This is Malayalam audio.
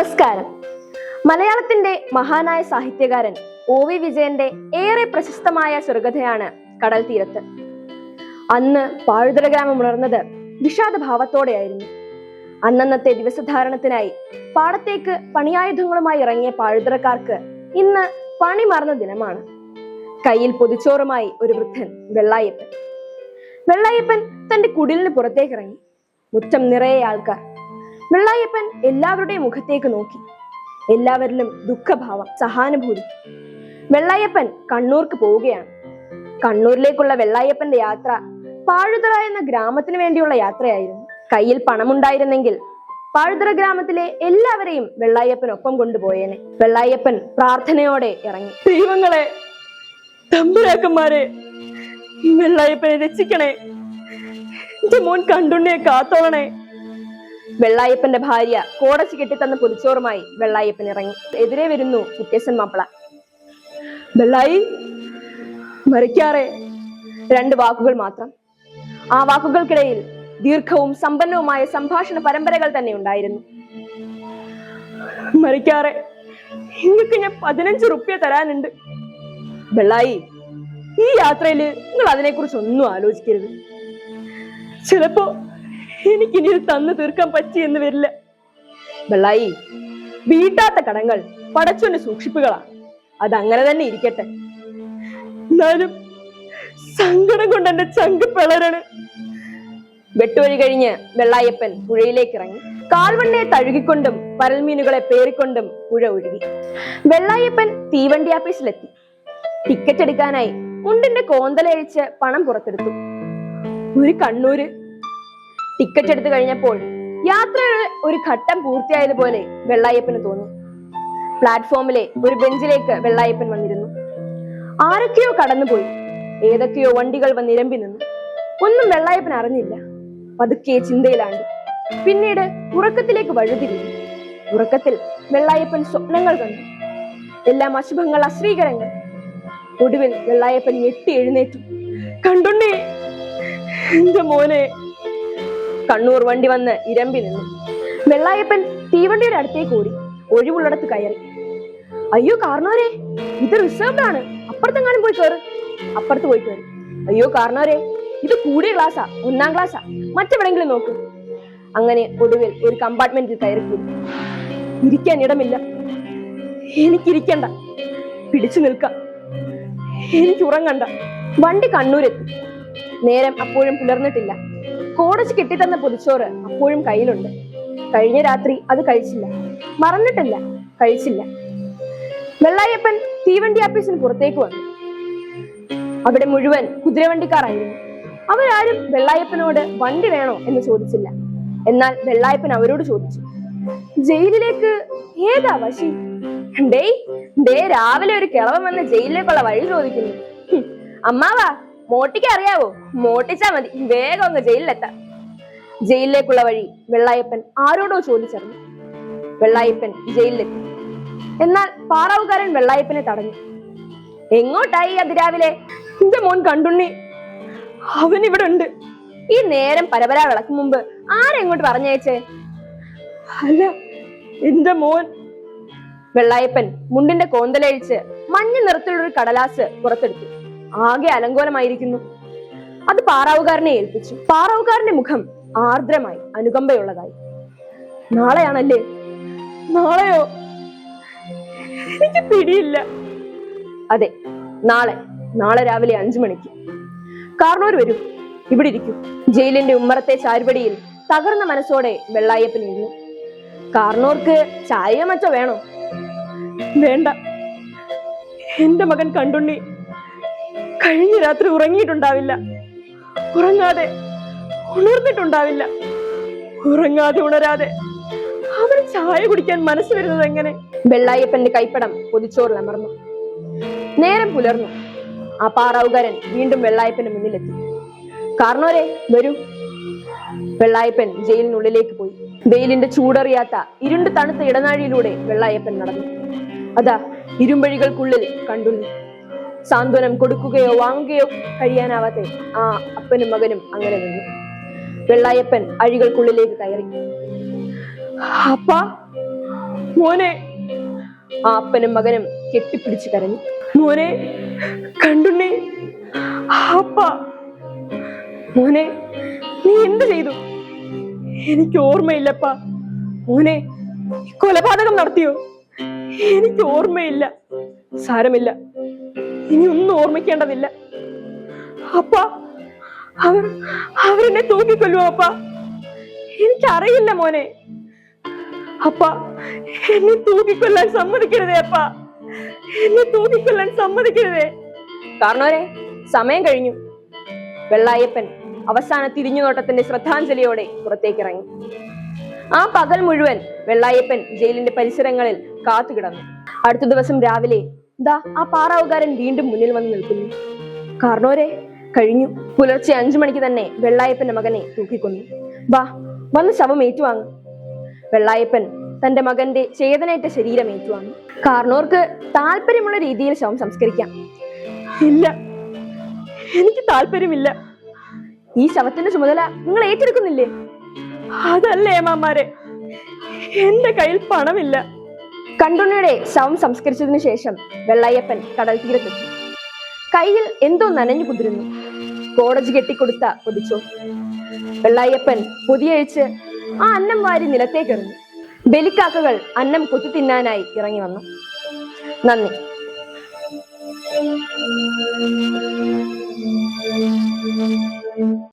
നമസ്കാരം. മലയാളത്തിന്റെ മഹാനായ സാഹിത്യകാരൻ OV വിജയന്റെ ഏറെ പ്രശസ്തമായ ചെറുകഥയാണ് കടൽ തീരത്ത്. അന്ന് പാഴുതറ ഗ്രാമം ഉണർന്നത് വിഷാദഭാവത്തോടെയായിരുന്നു. അന്നന്നത്തെ ദിവസധാരണത്തിനായി പാടത്തേക്ക് പണിയായുധങ്ങളുമായി ഇറങ്ങിയ പാഴുതറക്കാർക്ക് ഇന്ന് പണി മറന്ന ദിനമാണ്. കയ്യിൽ പൊതിച്ചോറുമായി ഒരു വൃദ്ധൻ വെള്ളായപ്പൻ തന്റെ കുടിലിന് പുറത്തേക്ക് ഇറങ്ങി. മുറ്റം നിറയെ ആൾക്കാർ. വെള്ളായപ്പൻ എല്ലാവരുടെയും മുഖത്തേക്ക് നോക്കി. എല്ലാവരിലും ദുഃഖഭാവം, സഹാനുഭൂതി. വെള്ളായപ്പൻ കണ്ണൂർക്ക് പോവുകയാണ്. കണ്ണൂരിലേക്കുള്ള വെള്ളായപ്പന്റെ യാത്ര പാഴുതറ എന്ന ഗ്രാമത്തിന് വേണ്ടിയുള്ള യാത്രയായിരുന്നു. കയ്യിൽ പണമുണ്ടായിരുന്നെങ്കിൽ പാഴുതറ ഗ്രാമത്തിലെ എല്ലാവരെയും വെള്ളായപ്പനൊപ്പം കൊണ്ടുപോയേനെ. വെള്ളായപ്പൻ പ്രാർത്ഥനയോടെ ഇറങ്ങി. ദൈവങ്ങളെ, തമ്പുരാക്കന്മാരെ, വെള്ളായപ്പനെ രക്ഷിക്കണേ, എന്റെ മോൻ കണ്ടുണ്ണിയെ കാത്തോളണേ. വെള്ളായപ്പന്റെ ഭാര്യ കോടച്ച് കെട്ടിത്തന്ന പൊതിച്ചോറുമായി വെള്ളായപ്പൻ ഇറങ്ങി. എതിരെ വരുന്നു കുട്ടിയസൻ മാപ്പിള. വെള്ളായി, മരിക്കാറെ. 2 വാക്കുകൾ മാത്രം. ആ വാക്കുകൾക്കിടയിൽ ദീർഘവും സമ്പന്നവുമായ സംഭാഷണ പരമ്പരകൾ തന്നെ ഉണ്ടായിരുന്നു. മരിക്കാറെ, നിങ്ങൾക്ക് ഞാൻ 15 റുപ്യ തരാനുണ്ട്. വെള്ളായി, ഈ യാത്രയിൽ നിങ്ങൾ അതിനെക്കുറിച്ച് ഒന്നും ആലോചിക്കരുത്. ചിലപ്പോ എനിക്കിനി ഇത് തന്നു തീർക്കാൻ പറ്റിയെന്ന് വരില്ല. വെള്ളായി, വീട്ടാത്ത കടങ്ങൾ പടച്ചോന്റെ സൂക്ഷിപ്പുകളാണ്. അതങ്ങനെ തന്നെ ഇരിക്കട്ടെ. എന്നാലും സങ്കടം കൊണ്ട് എന്റെ ചങ്ക് പിളരാണ്. വെട്ടുവഴി കഴിഞ്ഞ് വെള്ളായപ്പൻ പുഴയിലേക്ക് ഇറങ്ങി. കാൽവണ്ണയെ തഴുകിക്കൊണ്ടും പരൽമീനുകളെ പേറിക്കൊണ്ടും പുഴ ഒഴുകി. വെള്ളായപ്പൻ തീവണ്ടി ആഫീസിലെത്തി. ടിക്കറ്റ് എടുക്കാനായി മുണ്ടിന്റെ കോന്തലയഴിച്ച് പണം പുറത്തെടുത്തു. ഒരു കണ്ണൂര്. ടിക്കറ്റ് എടുത്തു കഴിഞ്ഞപ്പോൾ യാത്രയുടെ ഒരു ഘട്ടം പൂർത്തിയായതുപോലെ വെള്ളായപ്പന് തോന്നി. പ്ലാറ്റ്ഫോമിലെ ഒരു ബെഞ്ചിലേക്ക് വെള്ളായപ്പൻ വന്നിരുന്നു. ആരൊക്കെയോ കടന്നുപോയി. ഏതൊക്കെയോ വണ്ടികൾ വന്നിരമ്പി നിന്നു. ഒന്നും വെള്ളായപ്പൻ അറിഞ്ഞില്ല. പതുക്കെ ചിന്തയിലാണ്ട്. പിന്നീട് ഉറക്കത്തിലേക്ക് വഴുതിരിഞ്ഞു. ഉറക്കത്തിൽ വെള്ളായപ്പൻ സ്വപ്നങ്ങൾ കണ്ടു. എല്ലാം അശുഭങ്ങൾ, അശ്രീകരങ്ങൾ. ഒടുവിൽ വെള്ളായപ്പൻ ഞെട്ടി എഴുന്നേറ്റു. കണ്ടുണ്ണി, എന്റെ മോനെ. കണ്ണൂർ വണ്ടി വന്ന് ഇരമ്പി നിന്നു. വെള്ളായപ്പൻ തീവണ്ടിയുടെ അടുത്തേക്ക് ഓടി. ഒഴിവുള്ളിടത്ത് കയറി. അയ്യോ കാരണവരെ, ഇത് റിസർവ്ഡ് ആണ്, അപ്പുറത്തെങ്ങാനും പോയി കയറ്. അപ്പുറത്ത് പോയി കയറി. അയ്യോ കാരണവരെ, ഇത് കൂടിയ ക്ലാസ്സാ, 1ാം ക്ലാസ്സാ, മറ്റെവിടെങ്കിലും നോക്ക്. അങ്ങനെ ഒടുവിൽ ഒരു കമ്പാർട്ട്മെന്റിൽ കയറി കൂടി. ഇരിക്കാൻ ഇടമില്ല. എനിക്കിരിക്കണ്ട, പിടിച്ചു നിൽക്കാം, എനിക്ക് ഉറങ്ങണ്ട. വണ്ടി കണ്ണൂരെത്തി. നേരം അപ്പോഴും പുലർന്നിട്ടില്ല. കോടച്ച് കെട്ടിത്തന്ന പൊതിച്ചോറ് അപ്പോഴും കയ്യിലുണ്ട്. കഴിഞ്ഞ രാത്രി അത് കഴിച്ചില്ല. മറന്നിട്ടില്ല, കഴിച്ചില്ല. വെള്ളായപ്പൻ തീവണ്ടി ആഫീസിന് പുറത്തേക്ക് വന്നു. അവിടെ മുഴുവൻ കുതിരവണ്ടിക്കാരായിരുന്നു. അവരാരും വെള്ളായപ്പനോട് വണ്ടി വേണോ എന്ന് ചോദിച്ചില്ല. എന്നാൽ വെള്ളായപ്പൻ അവരോട് ചോദിച്ചു, ജയിലിലേക്ക് ഏതാ വശി? ഡേ രാവിലെ ഒരു കിളവൻ വന്ന് ജയിലിലേക്കുള്ള വഴി ചോദിക്കുന്നു. അമ്മാവാ, മോട്ടിക്ക് അറിയാവോ? മോട്ടിച്ചാ മതി, വേഗം അങ്ങ് ജയിലിലെത്താം. ജയിലിലേക്കുള്ള വഴി വെള്ളായപ്പൻ ആരോടോ ചോദിച്ചറിഞ്ഞു. വെള്ളായപ്പൻ ജയിലിലെത്തി. എന്നാൽ പാറാവുകാരൻ വെള്ളായപ്പനെ തടഞ്ഞു. എങ്ങോട്ടായി അതിരാവിലെ? എന്റെ മോൻ കണ്ടുണ്ണി, അവൻ ഇവിടെ ഉണ്ട്. ഈ നേരം പരപരാ വിളക്കും മുമ്പ് ആരെങ്ങോട്ട് പറഞ്ഞയച്ചേ? അല്ല, എന്റെ മോൻ. വെള്ളായപ്പൻ മുണ്ടിന്റെ കോന്തലഴിച്ച് മഞ്ഞ നിറത്തിലുള്ളൊരു കടലാസ് പുറത്തെടുത്തു. ആകെ അലങ്കോലമായിരിക്കുന്നു. അത് പാറാവുകാരനെ ഏൽപ്പിച്ചു. പാറാവുകാരന്റെ മുഖം ആർദ്രമായി, അനുകമ്പയുള്ളതായി. നാളെയാണല്ലേ? നാളെയോ? എനിക്ക് പിടിയില്ല. അതെ, നാളെ രാവിലെ 5 മണിക്ക്. കാർണൂർ വരൂ, ഇവിടെ ഇരിക്കൂ. ജയിലിന്റെ ഉമ്മറത്തെ ചാരുപടിയിൽ തകർന്ന മനസ്സോടെ വെള്ളായപ്പൻ ഇരുന്നു. കാർണൂർക്ക് ചായയോ മറ്റോ വേണോ? വേണ്ട. എന്റെ മകൻ കണ്ടുണ്ണി കഴിഞ്ഞ രാത്രി ഉറങ്ങിയിട്ടുണ്ടാവില്ല. ഉറങ്ങാതെ ഉണർന്നിട്ടുണ്ടാവില്ല. ഉറങ്ങാതെ ഉണരാതെ അവന് ചായ കുടിക്കാൻ മനസ്സ് വരുന്നത് എങ്ങനെ? വെള്ളായപ്പന്റെ കൈപ്പടം പൊതിച്ചോറിൽ അമർന്നു. നേരം പുലർന്നു. ആ പാറാവുകാരൻ വീണ്ടും വെള്ളായപ്പന്റെ മുന്നിലെത്തി. കാർണോരെ, വരൂ. വെള്ളായപ്പൻ ജയിലിനുള്ളിലേക്ക് പോയി. വെയിലിന്റെ ചൂടറിയാത്ത ഇരുണ്ട് തണുത്ത ഇടനാഴിയിലൂടെ വെള്ളായപ്പൻ നടന്നു. അതാ ഇരുമ്പഴികൾക്കുള്ളിൽ കണ്ടുണ്ണി. സാന്ത്വനം കൊടുക്കുകയോ വാങ്ങുകയോ കഴിയാനാവാതെ ആ അപ്പനും മകനും അങ്ങനെ നിന്നു. വെള്ളായപ്പൻ അഴികൾക്കുള്ളിലേക്ക് കയറി. അപ്പാ, മോനെ. ആ അപ്പനും മകനും കെട്ടിപ്പിടിച്ചു കരഞ്ഞു. മോനെ കണ്ടുണ്ണി. അപ്പ. മോനെ നീ എന്ത് ചെയ്തു? എനിക്ക് ഓർമ്മയില്ലപ്പ. മോനെ കൊലപാതകം നടത്തിയോ? എനിക്ക് ഓർമ്മയില്ല. സാരമില്ല, ഇനി ഒന്നും ഓർമ്മിക്കേണ്ടതില്ല. അപ്പ അവരെന്നെ തൂക്കിക്കൊല്ലുവോ അപ്പ? എനിക്കറിയില്ല മോനെ. അപ്പ എന്നെ തൂക്കിക്കൊല്ലാൻ സമ്മതിക്കരുതേ അപ്പ. എന്നെ തൂക്കിക്കൊല്ലാൻ സമ്മതിക്കരുതേ. കാരണവരെ സമയം കഴിഞ്ഞു. വെള്ളായപ്പൻ അവസാന തിരിഞ്ഞുനോട്ടത്തിന്റെ ശ്രദ്ധാഞ്ജലിയോടെ പുറത്തേക്കിറങ്ങി. ആ പകൽ മുഴുവൻ വെള്ളായപ്പൻ ജയിലിന്റെ പരിസരങ്ങളിൽ കാത്തുകിടന്നു. അടുത്ത ദിവസം രാവിലെ ദാ ആ പാറാവുകാരൻ വീണ്ടും മുന്നിൽ വന്ന് നിൽക്കുന്നു. കാരണവരെ കഴിഞ്ഞു. പുലർച്ചെ 5 മണിക്ക് തന്നെ വെള്ളായപ്പന്റെ മകനെ തൂക്കിക്കൊന്നു. വാ, വന്ന് ശവം ഏറ്റുവാങ്ങും. വെള്ളായപ്പൻ തന്റെ മകന്റെ ചേതനയേറ്റ ശരീരം ഏറ്റുവാങ്ങി. കാരണവർക്ക് താല്പര്യമുള്ള രീതിയിൽ ശവം സംസ്കരിക്കാം. ഇല്ല, എനിക്ക് താല്പര്യമില്ല. ഈ ശവത്തിന്റെ ചുമതല നിങ്ങൾ ഏറ്റെടുക്കുന്നില്ലേ? അതല്ലേ ഏമാമാരെ, എന്റെ കയ്യിൽ പണമില്ല. കണ്ടുണ്ണിയുടെ ശവം സംസ്കരിച്ചതിനു ശേഷം വെള്ളായപ്പൻ കടൽ തീരത്തെത്തി. കയ്യിൽ എന്തോ നനഞ്ഞു കുതിരുന്നു. കോടതി കെട്ടിക്കൊടുത്ത പൊതിച്ചോ. വെള്ളായപ്പൻ പൊതിയഴിച്ച് ആ അന്നം വാരി നിലത്തേക്കെറിഞ്ഞു. ബലിക്കാക്കകൾ അന്നം കൊത്തി തിന്നാനായി ഇറങ്ങി വന്നു. നന്ദി.